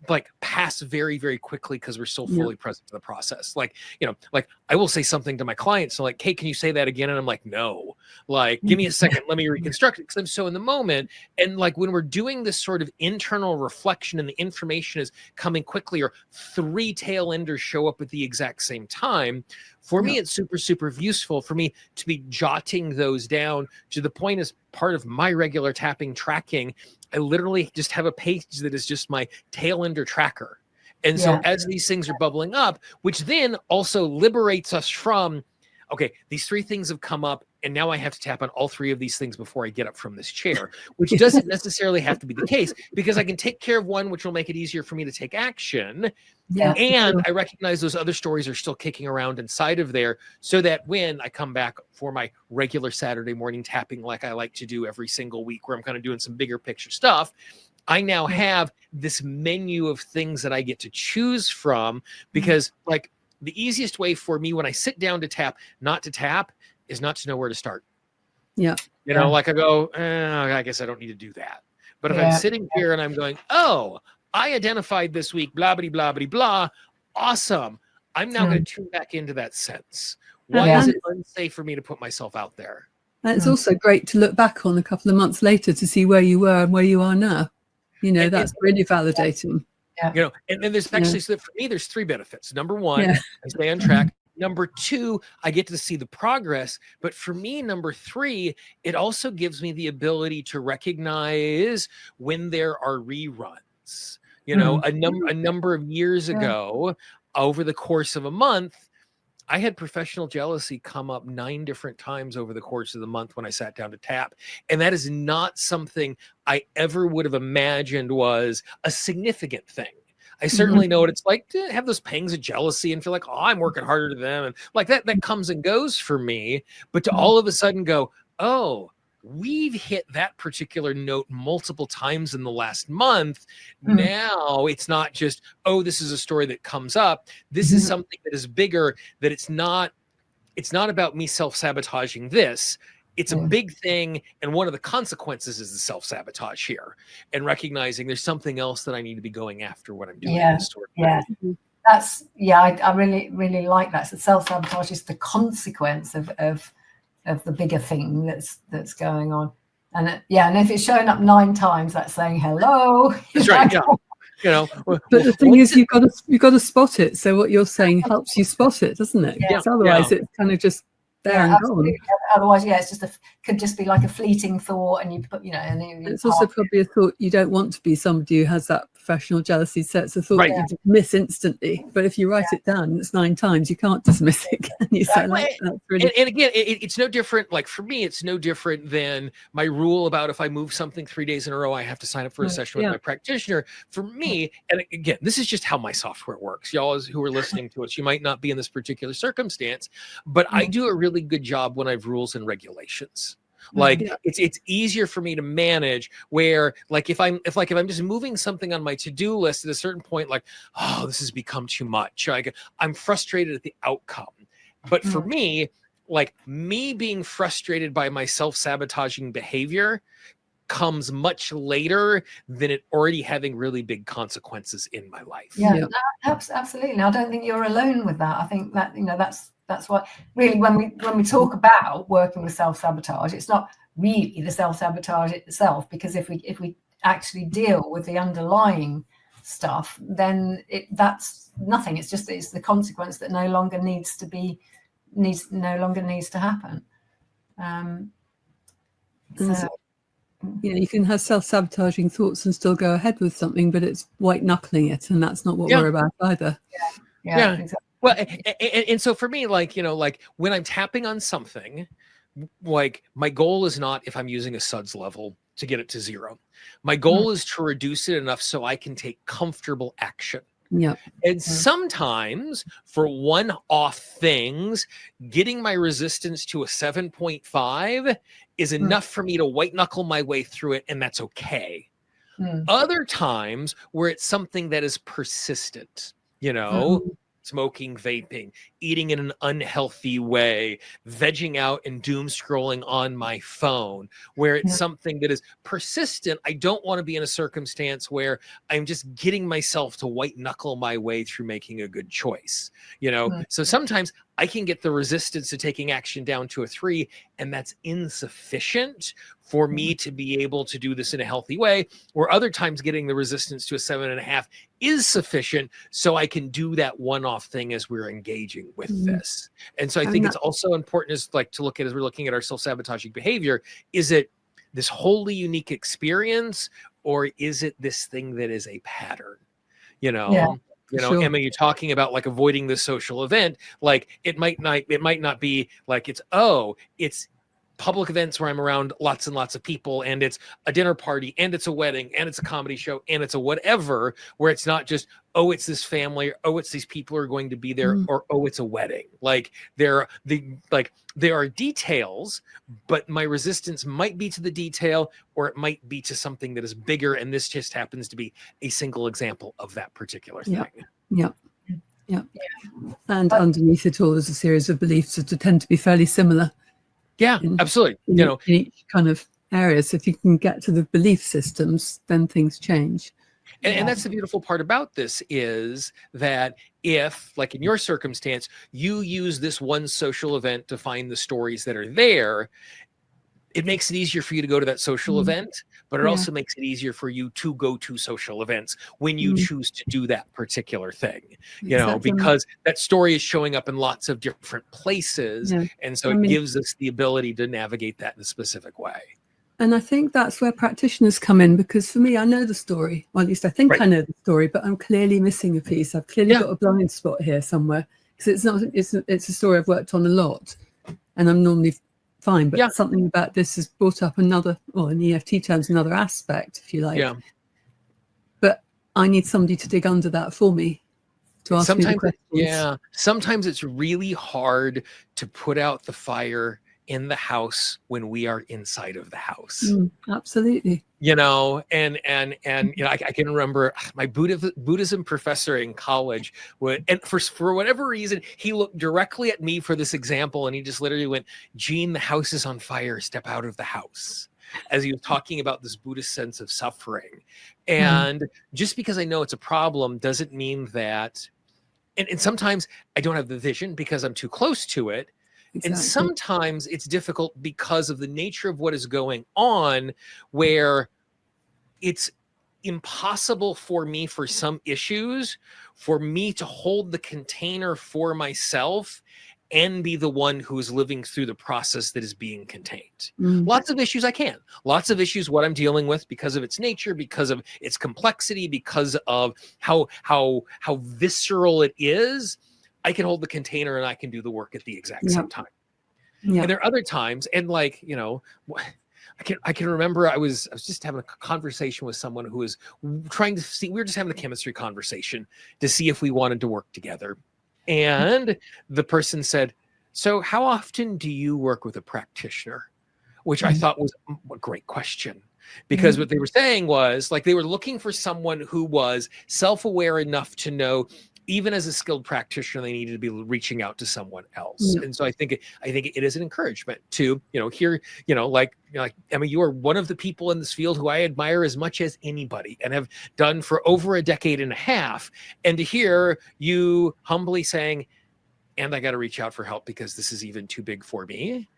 like pass very, very quickly because we're so fully present to the process. Like, you know, like I will say something to my clients, so like, hey, can you say that again? And I'm like, no, like, give me a second, let me reconstruct it, because I'm so in the moment. And like when we're doing this sort of internal reflection and the information is coming quickly, or 3 tail enders show up at the exact same time, for me, it's super, super useful for me to be jotting those down, to the point as part of my regular tapping tracking. I literally just have a page that is just my tail ender tracker. And so as these things are bubbling up, which then also liberates us from, okay, these 3 things have come up, and now I have to tap on all 3 of these things before I get up from this chair, which doesn't necessarily have to be the case, because I can take care of one, which will make it easier for me to take action. And I recognize those other stories are still kicking around inside of there, so that when I come back for my regular Saturday morning tapping, like I like to do every single week, where I'm kind of doing some bigger picture stuff, I now have this menu of things that I get to choose from. Because like the easiest way for me when I sit down to tap, not to tap, is not to know where to start. You know, like I go, I guess I don't need to do that. But if I'm sitting here and I'm going, oh, I identified this week, blah, blah, blah, blah, blah, awesome. I'm now going to tune back into that sense. Why is it unsafe for me to put myself out there? And it's also great to look back on a couple of months later to see where you were and where you are now. You know, that's really validating. You know, and then there's actually, so for me, there's 3 benefits. Number 1, I stay on track. Number 2, I get to see the progress. But for me, number 3, it also gives me the ability to recognize when there are reruns. You know, a number of years ago, over the course of a month, I had professional jealousy come up 9 different times over the course of the month when I sat down to tap. And that is not something I ever would have imagined was a significant thing. I certainly know what it's like to have those pangs of jealousy and feel like, oh, I'm working harder than them. And like that comes and goes for me. But to all of a sudden go, oh, we've hit that particular note multiple times in the last month. Now it's not just, oh, this is a story that comes up. This is something that is bigger, that it's not about me self-sabotaging this. It's a big thing. And one of the consequences is the self-sabotage here, and recognizing there's something else that I need to be going after when I'm doing this sort of thing. That's, I really, really like that. So self-sabotage is the consequence of the bigger thing that's going on. And and if it's showing up 9 times, that's saying hello. That's right. You know, but the thing is, you've got to spot it. So what you're saying helps you spot it, doesn't it? Because otherwise it's kind of just there and gone. Otherwise, it's could just be like a fleeting thought, and you put, you know, and it's also probably a thought you don't want to be somebody who has that professional jealousy. So it's a thought you dismiss instantly. But if you write it down, it's 9 times, you can't dismiss it, can you? So that's really... and again, it's no different. Like for me, it's no different than my rule about if I move something 3 days in a row, I have to sign up for a session with my practitioner. For me, and again, this is just how my software works. Y'all who are listening to us, you might not be in this particular circumstance, but I do a really good job when I've rules and regulations. Like it's easier for me to manage, where like if I'm just moving something on my to-do list at a certain point, like, oh, this has become too much, I'm frustrated at the outcome. But for me, like me being frustrated by my self-sabotaging behavior comes much later than it already having really big consequences in my life. Absolutely. I don't think you're alone with that. I think that, you know, that's what really, when we talk about working with self-sabotage, it's not really the self-sabotage itself, because if we actually deal with the underlying stuff, then that's nothing. It's the consequence that no longer needs to be no longer needs to happen. So you can have self-sabotaging thoughts and still go ahead with something, but it's white knuckling it, and that's not what we're about either. Yeah, exactly. Well, and so for me, like, like when I'm tapping on something, like my goal is not, if I'm using a suds level, to get it to 0. My goal is to reduce it enough so I can take comfortable action. Yeah. And sometimes for one-off things, getting my resistance to a 7.5 is enough for me to white knuckle my way through it, and that's okay. Other times where it's something that is persistent, smoking, vaping, eating in an unhealthy way, vegging out and doom scrolling on my phone, where it's something that is persistent. I don't want to be in a circumstance where I'm just getting myself to white knuckle my way through making a good choice, So sometimes I can get the resistance to taking action down to a 3, and that's insufficient for me to be able to do this in a healthy way, where other times getting the resistance to a 7.5 is sufficient so I can do that one-off thing as we're engaging with this. And so I think it's also important as to look at, as we're looking at our self-sabotaging behavior, is it this wholly unique experience, or is it this thing that is a pattern? Sure. Emma, you're talking about like avoiding this social event. Like it might not be like it's public events where I'm around lots and lots of people, and it's a dinner party, and it's a wedding, and it's a comedy show, and it's a whatever, where it's not just, oh, it's this family, or oh, it's these people who are going to be there, or oh, it's a wedding. Like there are details, but my resistance might be to the detail, or it might be to something that is bigger, and this just happens to be a single example of that particular thing. Yeah. And underneath it all is a series of beliefs that tend to be fairly similar. Yeah, absolutely. In each kind of area. So if you can get to the belief systems, then things change. And that's the beautiful part about this, is that if, like in your circumstance, you use this one social event to find the stories that are there, it makes it easier for you to go to that social event, but it also makes it easier for you to go to social events when you choose to do that particular thing, because that story is showing up in lots of different places. And so it gives us the ability to navigate that in a specific way. And I think that's where practitioners come in, because for me, I know the story, or at least I think I know the story, but I'm clearly missing a piece. I've clearly got a blind spot here somewhere, because it's a story I've worked on a lot, and I'm normally fine, but something about this has brought up another, or in EFT terms, another aspect, if you like. But I need somebody to dig under that for me, to ask me the questions. Sometimes it's really hard to put out the fire in the house when we are inside of the house. Absolutely. And I can remember my Buddhism professor in college and for whatever reason, he looked directly at me for this example, and he just literally went, "Gene, the house is on fire, step out of the house," as he was talking about this Buddhist sense of suffering. And just because I know it's a problem doesn't mean that, and sometimes I don't have the vision because I'm too close to it. Exactly. And sometimes it's difficult because of the nature of what is going on, where it's impossible for me, for some issues, for me to hold the container for myself and be the one who is living through the process that is being contained. Lots of issues I can. Lots of issues what I'm dealing with, because of its nature, because of its complexity, because of how visceral it is, I can hold the container and I can do the work at the exact same time. And there are other times, and I can remember I was just having a conversation with someone who was trying to see, we were just having a chemistry conversation to see if we wanted to work together. And the person said, "So how often do you work with a practitioner?" Which I thought was a great question. Because what they were saying was, like, they were looking for someone who was self-aware enough to know, even as a skilled practitioner, they needed to be reaching out to someone else. And so I think it is an encouragement to, hear, like Emma, you are one of the people in this field who I admire as much as anybody, and have done for over a decade and a half. And to hear you humbly saying, "And I got to reach out for help because this is even too big for me,"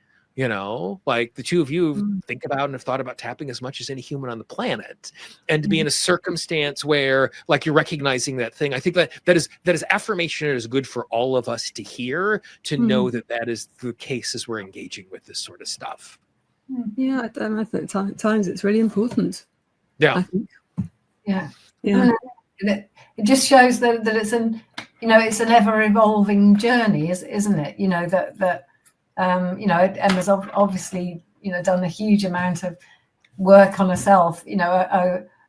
like the two of you think about and have thought about tapping as much as any human on the planet, and to be in a circumstance where like you're recognizing that thing. I think that is affirmation. It is good for all of us to hear, to know that is the case as we're engaging with this sort of stuff. Yeah, I think at times it's really important. Yeah. I think. Yeah. Yeah. It just shows that it's it's an ever evolving journey, isn't it? Emma's obviously done a huge amount of work on herself,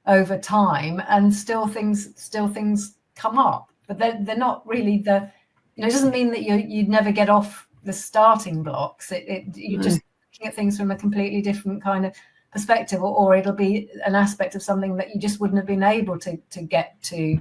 over time, and still things come up, but they're not really it doesn't mean that you'd never get off the starting blocks. You're just looking at things from a completely different kind of perspective, or it'll be an aspect of something that you just wouldn't have been able to get to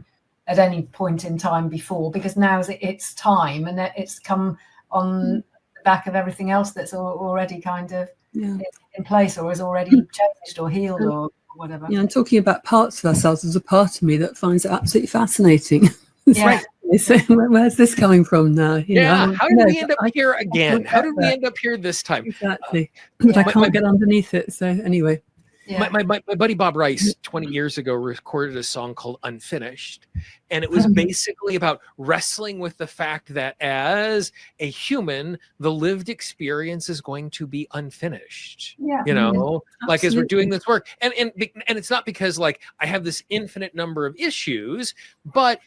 at any point in time before, because now it's time, and it's come on the back of everything else that's already kind of in place, or has already changed or healed or whatever. Yeah, and talking about parts of ourselves, there's a part of me that finds it absolutely fascinating. Yeah. So where's this coming from now? How did we end up here again? How did we end up here this time? Exactly. But I can't get underneath it. So anyway. Yeah. My buddy Bob Rice 20 years ago recorded a song called Unfinished, and it was basically about wrestling with the fact that as a human, the lived experience is going to be unfinished. Like as we're doing this work, and it's not because like I have this infinite number of issues, but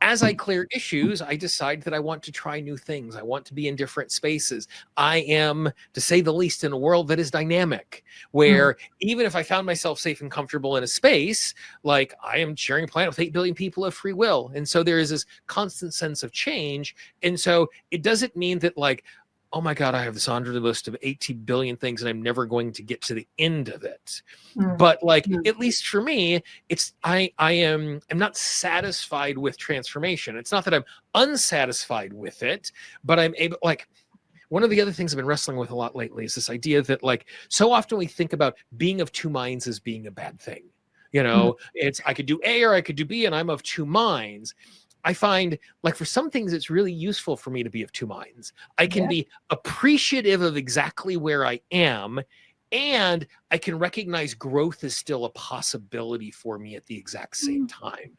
as I clear issues, I decide that I want to try new things. I want to be in different spaces. I am, to say the least, in a world that is dynamic, where even if I found myself safe and comfortable in a space, like I am sharing a planet with 8 billion people of free will. And so there is this constant sense of change. And so it doesn't mean that like, oh my God, I have this laundry list of 80 billion things and I'm never going to get to the end of it. But like, at least for me, it's, I'm not satisfied with transformation. It's not that I'm unsatisfied with it, but I'm able, like, one of the other things I've been wrestling with a lot lately is this idea that like, so often we think about being of two minds as being a bad thing. It's, I could do A or I could do B and I'm of two minds. I find like for some things, it's really useful for me to be of two minds. I can be appreciative of exactly where I am, and I can recognize growth is still a possibility for me at the exact same time.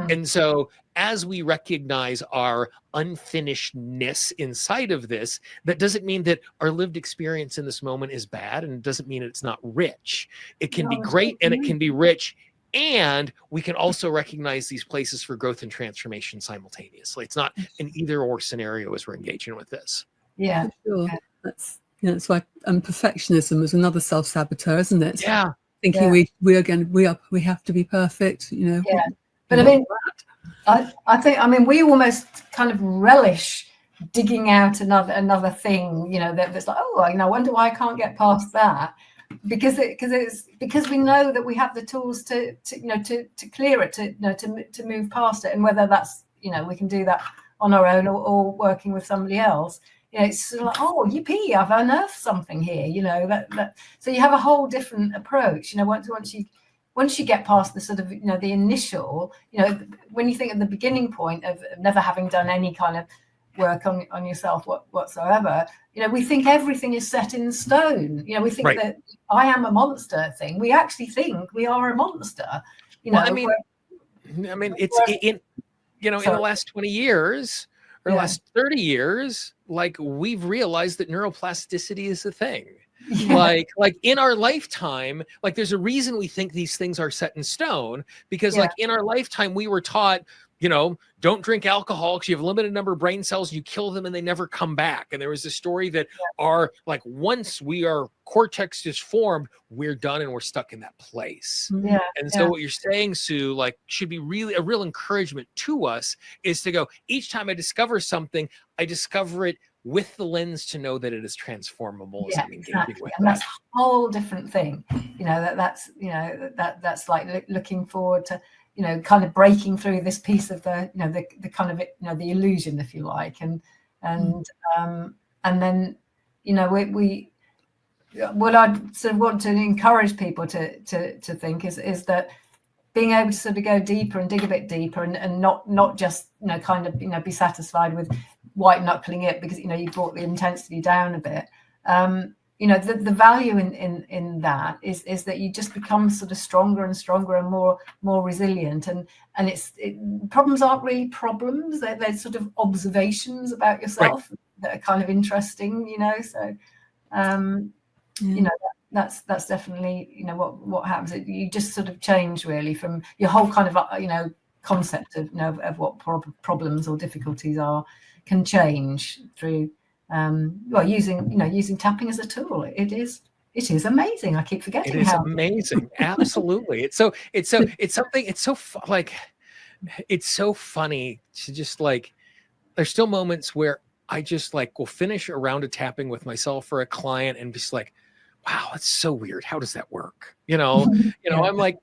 And so as we recognize our unfinishedness inside of this, that doesn't mean that our lived experience in this moment is bad, and it doesn't mean it's not rich. It can be great and it can be rich. And we can also recognize these places for growth and transformation simultaneously. It's not an either or scenario as we're engaging with this. Yeah, sure. That's why perfectionism is another self-saboteur, isn't it? Yeah. Thinking we have to be perfect, Yeah. But I mean, we almost kind of relish digging out another thing, that's like, I wonder why I can't get past that. Because we know that we have the tools to clear it, to move past it, and whether that's we can do that on our own or working with somebody else. It's sort of like, oh, yippee, I've unearthed something here. So you have a whole different approach. Once you get past the sort of the initial, when you think at the beginning point of never having done any kind of work on yourself whatsoever, we think everything is set in stone. We think that I am a monster thing. We actually think we are a monster. I mean, it's in the last 20 years or last 30 years, like we've realized that neuroplasticity is a thing. Like in our lifetime, like there's a reason we think these things are set in stone, because like in our lifetime we were taught, don't drink alcohol because you have a limited number of brain cells, you kill them and they never come back. And there was this story that once our cortex is formed, we're done and we're stuck in that place. So what you're saying, Sue, like should be really a real encouragement to us is to go, each time I discover something, I discover it with the lens to know that it is transformable as I'm engaging with and that's a whole different thing. That's like looking forward to kind of breaking through this piece of the the kind of the illusion, if you like, and then we what I'd sort of want to encourage people to think is that being able to sort of go deeper and dig a bit deeper and not just kind of be satisfied with white knuckling it because you brought the intensity down a bit. you know, the value in that is that you just become sort of stronger and stronger and more resilient, and problems aren't really problems, they're sort of observations about yourself, right, that are kind of interesting, you know. So you know, that's definitely, you know, what happens. You just sort of change really from your whole kind of, you know, concept of, you know, of what problems or difficulties are, can change through well, using tapping as a tool. It is amazing. I keep forgetting it is amazing. Absolutely. It's so funny to just like, there's still moments where I just like will finish a round of tapping with myself or a client and just like, wow, that's so weird. How does that work? You know, Yeah. I'm like,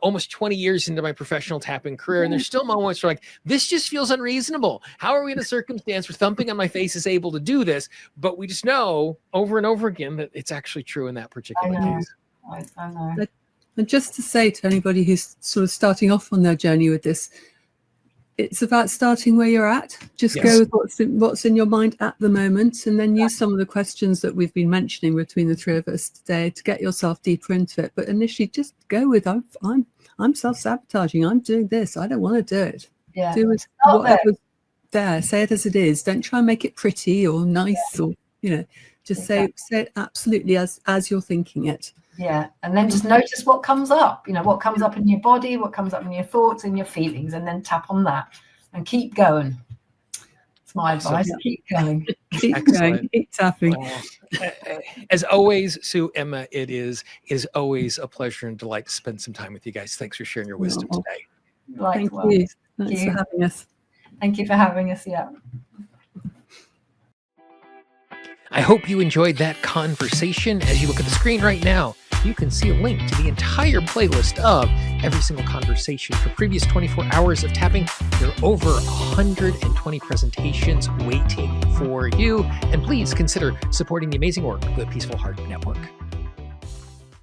almost 20 years into my professional tapping career. And there's still moments where like, this just feels unreasonable. How are we in a circumstance where thumping on my face is able to do this? But we just know over and over again that it's actually true in that particular case. I know. And just to say to anybody who's sort of starting off on their journey with this, it's about starting where you're at. Just go with what's in your mind at the moment, and then use some of the questions that we've been mentioning between the three of us today to get yourself deeper into it. But initially, just go with I'm self-sabotaging. I'm doing this. I don't want to do it. Yeah. Do it whatever's there. Say it as it is. Don't try and make it pretty or nice or, you know, just say it absolutely as you're thinking it. Yeah, and then just notice what comes up, you know, what comes up in your body, what comes up in your thoughts and your feelings, and then tap on that and keep going. It's my advice. Keep going. Keep going. Keep tapping. As always, Sue, Emma, it is always a pleasure and delight to spend some time with you guys. Thanks for sharing your wisdom today. Thank you. Thanks for having us. Thank you for having us. Yeah. I hope you enjoyed that conversation. As you look at the screen right now, you can see a link to the entire playlist of every single conversation for previous 24 hours of tapping. There are over 120 presentations waiting for you. And please consider supporting the amazing work of the Peaceful Heart Network.